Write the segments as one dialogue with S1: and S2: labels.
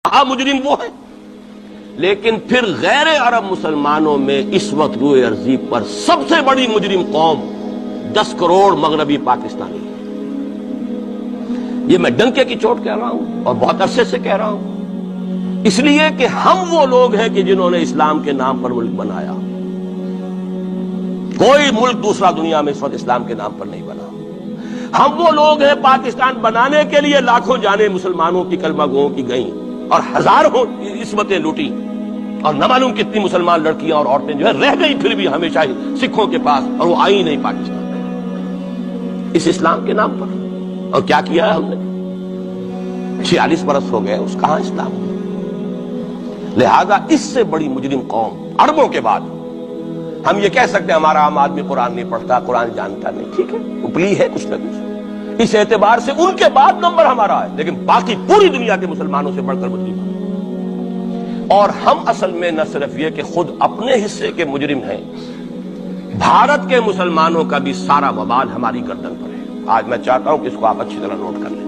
S1: ہاں مجرم وہ ہے، لیکن پھر غیر عرب مسلمانوں میں اس وقت روئے ارضی پر سب سے بڑی مجرم قوم 10 کروڑ مغربی پاکستانی ہے۔ یہ میں ڈنکے کی چوٹ کہہ رہا ہوں اور بہت عرصے سے کہہ رہا ہوں، اس لیے کہ ہم وہ لوگ ہیں کہ جنہوں نے اسلام کے نام پر ملک بنایا۔ کوئی ملک دوسرا دنیا میں اس وقت اسلام کے نام پر نہیں بنا۔ ہم وہ لوگ ہیں پاکستان بنانے کے لیے لاکھوں جانیں مسلمانوں کی کلمہ گوؤں کی گئیں اور ہزاروں عصمتیں لوٹی، اور نہ معلوم کتنی مسلمان لڑکیاں اور عورتیں جو ہے رہ گئی پھر بھی ہمیشہ ہی سکھوں کے پاس، اور وہ آئی نہیں پاکستان میں اس اسلام کے نام پر۔ اور کیا کیا ہے ہم نے؟ 46 برس ہو گئے، اس کہاں اسلام؟ لہذا اس سے بڑی مجرم قوم عربوں کے بعد ہم یہ کہہ سکتے ہیں ہمارا عام آدمی قرآن نہیں پڑھتا، قرآن جانتا نہیں، ٹھیک ہے، اپلی ہے کچھ نہ کچھ، اس اعتبار سے ان کے بعد نمبر ہمارا ہے، لیکن باقی پوری دنیا کے مسلمانوں سے بڑھ کر مجرم ہیں۔ اور ہم اصل میں نہ صرف یہ کہ خود اپنے حصے کے مجرم ہیں، بھارت کے مسلمانوں کا بھی سارا وبال ہماری گردن پر ہے۔ آج میں چاہتا ہوں کہ اس کو آپ اچھی طرح نوٹ کر لیں۔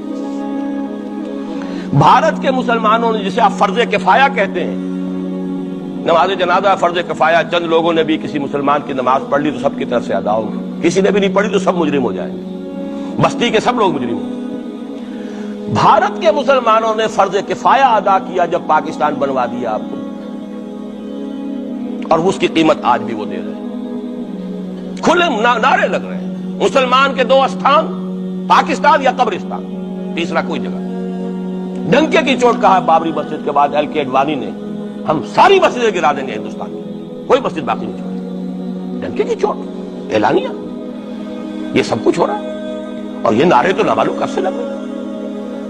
S1: بھارت کے مسلمانوں نے، جسے آپ فرض کفایہ کہتے ہیں، نماز جنازہ فرض کفایہ، چند لوگوں نے بھی کسی مسلمان کی نماز پڑھ لی تو سب کی طرف سے ادا ہوگی، کسی نے بھی نہیں پڑھی تو سب مجرم ہو جائیں گے، بستی کے سب لوگ مجرم ہوں۔ بھارت کے مسلمانوں نے فرض کفایہ ادا کیا جب پاکستان بنوا دیا آپ کو، اور اس کی قیمت آج بھی وہ دے رہے ہیں۔ کھلے نعرے لگ رہے ہیں، مسلمان کے 2 استھان، پاکستان یا قبرستان، تیسرا کوئی جگہ۔ ڈنکے کی چوٹ کہا بابری مسجد کے بعد ایل کے اڈوانی نے، ہم ساری مسجدیں گرا دیں گے ہندوستان میں، کوئی مسجد باقی نہیں چھوڑی۔ ڈنکے کی چوٹ، اعلانیہ، یہ سب کچھ ہو رہا ہے، اور یہ نعرے تو نہ معلوم کب سے لگ رہے،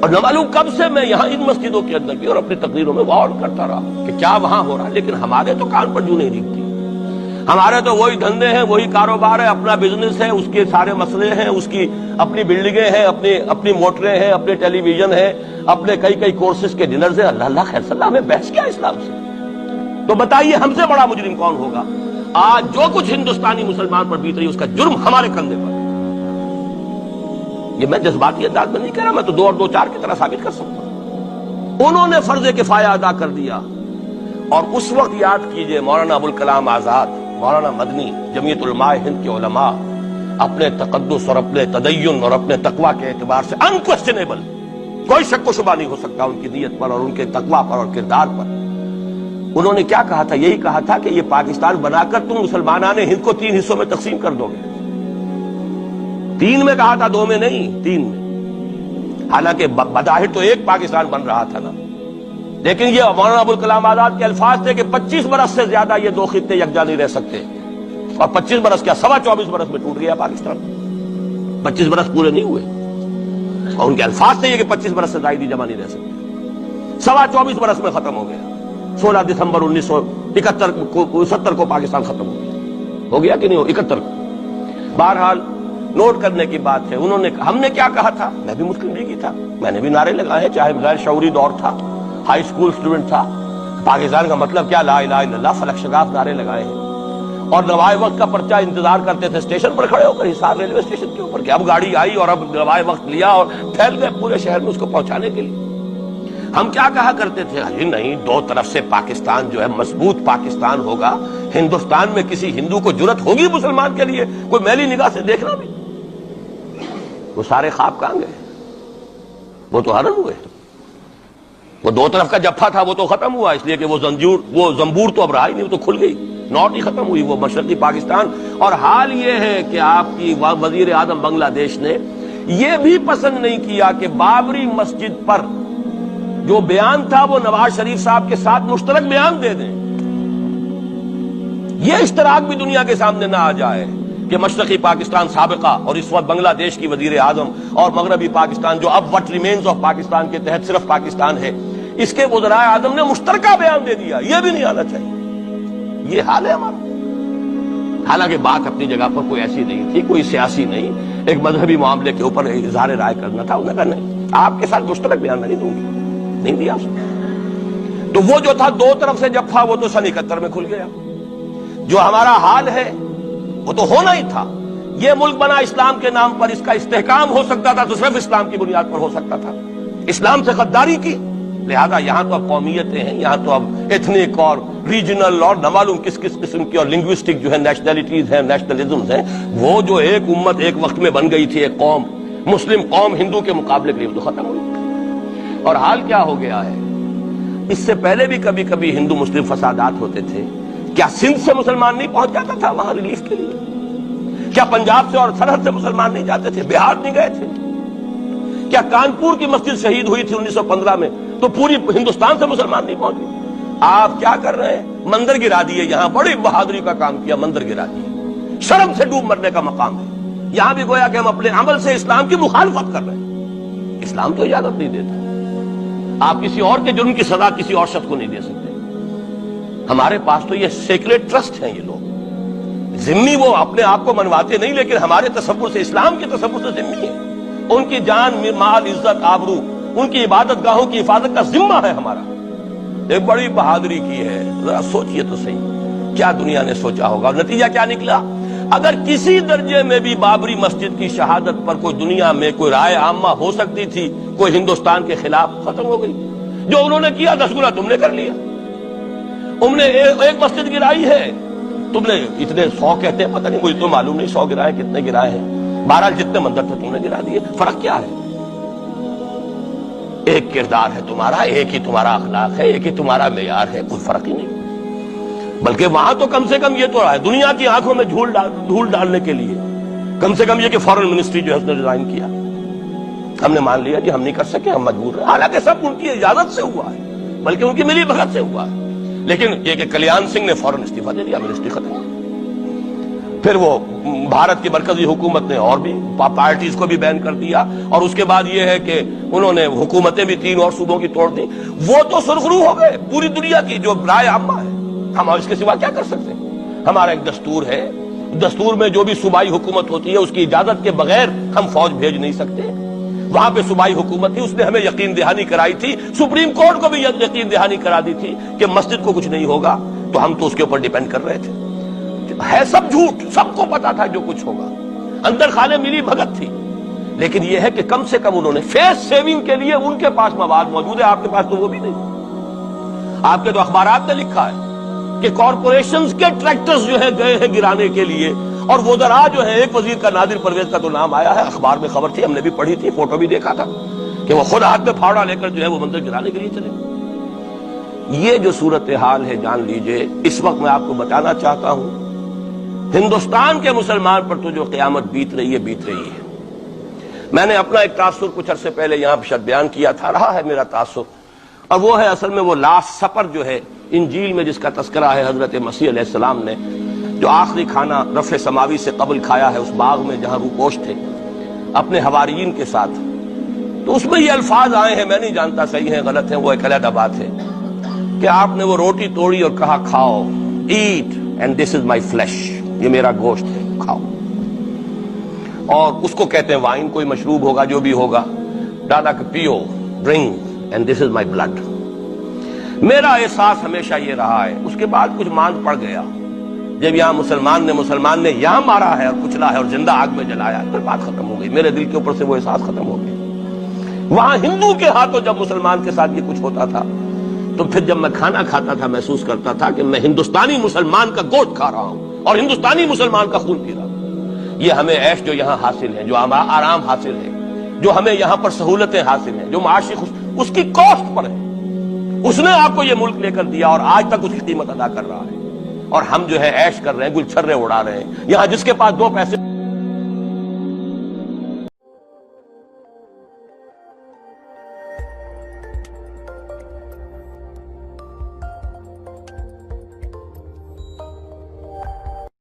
S1: اور نہ معلوم کب سے میں یہاں ان مسجدوں کے اندر بھی اور اپنی تقریروں میں غور کرتا رہا کہ کیا وہاں ہو رہا ہے، لیکن ہمارے تو کان پر جوں نہیں دکھتی۔ ہمارے تو وہی دھندے ہیں، وہی کاروبار ہے، اپنا بزنس ہے، اس کے سارے مسئلے ہیں، اس کی اپنی بلڈنگیں ہیں، اپنی موٹریں ہیں، اپنے ٹیلی ویژن ہیں، اپنے کئی کورسز کے ڈنرز ہیں۔ اللہ خیر صلی اللہ، ہمیں بحث کیا اسلام سے؟ تو بتائیے ہم سے بڑا مجرم کون ہوگا؟ آج جو کچھ ہندوستانی مسلمان پر بیت رہی ہے اس کا جرم ہمارے کندھے پر۔ یہ میں جذباتی انداز میں نہیں کہہ رہا، میں تو 2 اور 2 4 کی طرح ثابت کر سکتا ہوں۔ انہوں نے فرض کفایہ ادا کر دیا، اور اس وقت یاد کیجئے مولانا ابوالکلام آزاد، مولانا مدنی، جمعیت علماء ہند کے علماء اپنے تقدس اور اپنے تدین اور اپنے تقوی کے اعتبار سے انکویسچنیبل، کوئی شک و شبہ نہیں ہو سکتا ان کی نیت پر اور ان کے تقوی پر اور کردار پر، انہوں نے کیا کہا تھا؟ یہی کہا تھا کہ یہ پاکستان بنا کر تم مسلمانان ہند کو 3 حصوں میں تقسیم کر دو گے۔ 3 میں کہا تھا، 2 میں نہیں، 3 میں۔ حالانکہ بظاہر تو ایک پاکستان بن رہا تھا نا، لیکن یہ مولانا ابوالکلام آزاد کے الفاظ تھے کہ 25 برس سے زیادہ یہ 2 خطے یکجا نہیں رہ سکتے، اور 25 برس کیا، 24 برس میں ٹوٹ گیا پاکستان۔ 25 برس پورے نہیں ہوئے، اور ان کے الفاظ تھے یہ کہ 25 برس سے زائد جمع نہیں رہ سکتے، 24 برس میں ختم ہو گیا۔ 16 دسمبر 1971 کو پاکستان ختم ہو گیا کہ نہیں ہو 71 کو۔ بہرحال نوٹ کرنے کی بات ہے، ہم نے کیا کہا تھا؟ میں بھی مسلم لیگی تھا، میں نے بھی نعرے لگائے، چاہے غیر شعوری دور تھا، ہائی اسکول اسٹوڈنٹ تھا۔ پاکستان کا مطلب کیا، لا الہ الا اللہ، فلک شگاف نعرے لگائے ہیں، اور نوائے وقت کا پرچہ انتظار کرتے تھے اسٹیشن پر کھڑے ہو کر، حصار ریلوے اسٹیشن کے اوپر، کہ اب گاڑی آئی اور اب نوائے وقت لیا اور پھیل گئے پورے شہر میں اس کو پہنچانے کے لیے۔ ہم کیا کہا کرتے تھے؟ ارے نہیں، 2 طرف سے پاکستان جو ہے مضبوط پاکستان ہوگا، ہندوستان میں کسی ہندو کو جرت ہوگی مسلمان کے لیے کوئی میلی نگاہ سے دیکھنا بھی؟ وہ سارے خواب کہاں گئے؟ وہ تو حرم ہوئے۔ وہ 2 طرف کا جفا تھا وہ تو ختم ہوا، اس لیے کہ وہ زنبور تو اب رہا ہی نہیں، وہ تو کھل گئی، نوٹ ہی ختم ہوئی وہ مشرقی پاکستان۔ اور حال یہ ہے کہ آپ کی وزیر اعظم بنگلہ دیش نے یہ بھی پسند نہیں کیا کہ بابری مسجد پر جو بیان تھا وہ نواز شریف صاحب کے ساتھ مشترک بیان دے دیں۔ یہ اشتراک بھی دنیا کے سامنے نہ آ جائے کہ مشرقی پاکستان سابقہ اور اس وقت بنگلہ دیش کی وزیر اعظم، اور مغربی پاکستان جو اب وٹ ریمینز آف پاکستان کے تحت صرف پاکستان ہے، اس کے وزرائے اعظم نے مشترکہ بیان دے دیا۔ یہ بھی نہیں آنا چاہیے، یہ حال ہے ہمارا۔ حالانکہ بات اپنی جگہ پر کوئی ایسی نہیں تھی، کوئی سیاسی نہیں، ایک مذہبی معاملے کے اوپر اظہار رائے کرنا تھا۔ انہوں نے کہا نہیں، آپ کے ساتھ مشترک بیان نہیں دوں گی، نہیں دیا اس نے۔ تو وہ جو تھا 2 طرف سے جفا، وہ تو سن 71 میں کھل گیا۔ جو ہمارا حال ہے وہ تو ہونا ہی تھا۔ یہ ملک بنا اسلام کے نام پر، اس کا استحکام ہو سکتا تھا تو صرف اسلام کی بنیاد پر ہو سکتا تھا۔ اسلام سے غداری کی لہذا یہاں تو اب قومیتیں ہیں، یہاں تو اب ایتھنک اور ریجنل اور نہ معلوم کس کس قسم کی اور لنگوسٹک جو ہے نیشنلٹیز ہیں، نیشنلزمز ہیں، وہ جو ایک امت ایک وقت میں بن گئی تھی، ایک قوم مسلم قوم ہندو کے مقابلے کے لیے، تو ختم ہوئی۔ اور حال کیا ہو گیا ہے، اس سے پہلے بھی کبھی کبھی ہندو مسلم فسادات ہوتے تھے، کیا سندھ سے مسلمان نہیں پہنچ جاتا تھا وہاں ریلیف کے لیے؟ کیا پنجاب سے اور سرحد سے مسلمان نہیں جاتے تھے؟ بہار نہیں گئے تھے؟ کیا کانپور کی مسجد شہید ہوئی تھی 1915 میں تو پوری ہندوستان سے مسلمان نہیں پہنچے؟ آپ کیا کر رہے ہیں؟ مندر گرا دیے، یہاں بڑی بہادری کا کام کیا، مندر گرا دیے، شرم سے ڈوب مرنے کا مقام ہے۔ یہاں بھی گویا کہ ہم اپنے عمل سے اسلام کی مخالفت کر رہے ہیں، اسلام تو اجازت نہیں دیتا۔ آپ کسی اور کے جرم کی سزا کسی اور شخص کو نہیں دے سکتے۔ ہمارے پاس تو یہ سیکریٹ ٹرسٹ ہیں، یہ لوگ ذمہ وہ اپنے آپ کو منواتے نہیں، لیکن ہمارے تصور سے، اسلام کے تصور سے ذمہ ہے۔ ان کی جان، مال، عزت، آبرو، ان کی عبادت گاہوں کی حفاظت کا ذمہ ہے ہمارا۔ ایک بڑی بہادری کی ہے، ذرا سوچئے تو صحیح کیا دنیا نے سوچا ہوگا، اور نتیجہ کیا نکلا؟ اگر کسی درجے میں بھی بابری مسجد کی شہادت پر کوئی دنیا میں کوئی رائے عامہ ہو سکتی تھی کوئی ہندوستان کے خلاف، ختم ہو گئی۔ جو انہوں نے کیا 10 گنا تم نے کر لیا۔ تم نے ایک مسجد گرائی ہے، تم نے اتنے 100 کہتے ہیں، پتہ نہیں، مجھے تو معلوم نہیں 100 گرائے کتنے گرائے ہیں، بہرحال جتنے مندر تھے تم نے گرا دیے۔ فرق کیا ہے؟ ایک کردار ہے تمہارا، ایک ہی تمہارا اخلاق ہے، ایک ہی تمہارا معیار ہے، کوئی فرق ہی نہیں۔ بلکہ وہاں تو کم سے کم یہ تو رہا ہے، دنیا کی آنکھوں میں دھول ڈالنے کے لیے کم سے کم یہ کہ فارن منسٹری جو ہے اس نے ریزائن کیا، ہم نے مان لیا کہ ہم نہیں کر سکے، ہم مجبور ہیں، حالانکہ سب ان کی اجازت سے ہوا ہے، بلکہ ان کی ملی بھگت سے ہوا ہے۔ لیکن یہ کہ کلیان سنگھ نے فوراً استعفیٰ دے دیا، منسٹری ختم۔ پھر وہ بھارت کی مرکزی حکومت نے اور بھی پارٹیز کو بھی بین کر دیا، اور اس کے بعد یہ ہے کہ انہوں نے حکومتیں بھی 3 اور صوبوں کی توڑ دی۔ وہ تو سرخرو ہو گئے پوری دنیا کی جو رائے عامہ ہے، ہم اس کے سوا کیا کر سکتے ہیں؟ ہمارا ایک دستور ہے، دستور میں جو بھی صوبائی حکومت ہوتی ہے اس کی اجازت کے بغیر ہم فوج بھیج نہیں سکتے۔ وہاں پہ صوبائی حکومت تھی، اس نے ہمیں یقین دہانی کرائی تھی، سپریم کورٹ کو بھی یقین دہانی کرا دی تھی کہ مسجد کو کچھ نہیں ہوگا، تو ہم تو اس کے اوپر ڈیپینڈ کر رہے تھے۔ ہے سب جھوٹ، سب کو پتا تھا جو کچھ ہوگا، اندر خانے ملی بھگت تھی، لیکن یہ ہے کہ کم سے کم انہوں نے فیس سیونگ کے لیے ان کے پاس مواد موجود ہے، آپ کے پاس تو وہ بھی نہیں۔ آپ کے تو اخبارات نے لکھا ہے کہ کارپوریشنز کے ٹریکٹرز جو ہے گئے ہیں گرانے کے لیے، اور وزراء جو ہے، ایک وزیر کا نادر پرویز کا تو نام آیا ہے، اخبار میں خبر تھی، ہم نے بھی پڑھی تھی، فوٹو بھی دیکھا تھا کہ وہ خود ہاتھ میں پھاوڑا لے کر جو ہے وہ مندر گرانے کے لیے چلے۔ یہ جو صورتحال ہے جان لیجئے، اس وقت میں آپ کو بتانا چاہتا ہوں، ہندوستان کے مسلمان پر تو جو قیامت بیت رہی ہے۔ میں نے اپنا ایک تاثر کچھ عرصے پہلے یہاں شاید بیان کیا تھا، رہا ہے میرا تاثر، اور وہ ہے اصل میں وہ لاسٹ سپر جو ہے انجیل میں جس کا تذکرہ ہے حضرت مسیح علیہ السلام نے جو آخری کھانا رفع سماوی سے قبل کھایا ہے اس باغ میں جہاں روپوش تھے اپنے حواریین کے ساتھ۔ تو اس میں یہ الفاظ آئے ہیں، میں نہیں جانتا صحیح ہیں غلط ہیں، وہ ایک علیحدہ بات ہے، کہ آپ نے وہ روٹی توڑی اور کہا کھاؤ، eat and this is my flesh, یہ میرا گوشت ہے، کھاؤ۔ اور اس کو کہتے ہیں وائن، کوئی مشروب ہوگا جو بھی ہوگا، ڈالا کہ پیو، drink and this is my blood. میرا احساس ہمیشہ یہ رہا ہے، اس کے بعد کچھ مان پڑ گیا، جب یہاں مسلمان نے یہاں مارا ہے اور کچلا ہے اور زندہ آگ میں جلایا ہے، پھر بات ختم ہو گئی، میرے دل کے اوپر سے وہ احساس ختم ہو گیا۔ وہاں ہندو کے ہاتھوں جب مسلمان کے ساتھ یہ کچھ ہوتا تھا تو پھر جب میں کھانا کھاتا تھا محسوس کرتا تھا کہ میں ہندوستانی مسلمان کا گوشت کھا رہا ہوں اور ہندوستانی مسلمان کا خون پی رہا ہوں۔ یہ ہمیں عیش جو یہاں حاصل ہے، جو آرام حاصل ہے، جو ہمیں یہاں پر سہولتیں حاصل ہیں، جو معاشی اس کی کاسٹ پر ہے، اس نے آپ کو یہ ملک لے کر دیا اور آج تک اس کی قیمت ادا کر رہا ہے، اور ہم جو ہے عیش کر رہے ہیں، گل چھرے اڑا رہے ہیں۔ یہاں جس کے پاس 2 پیسے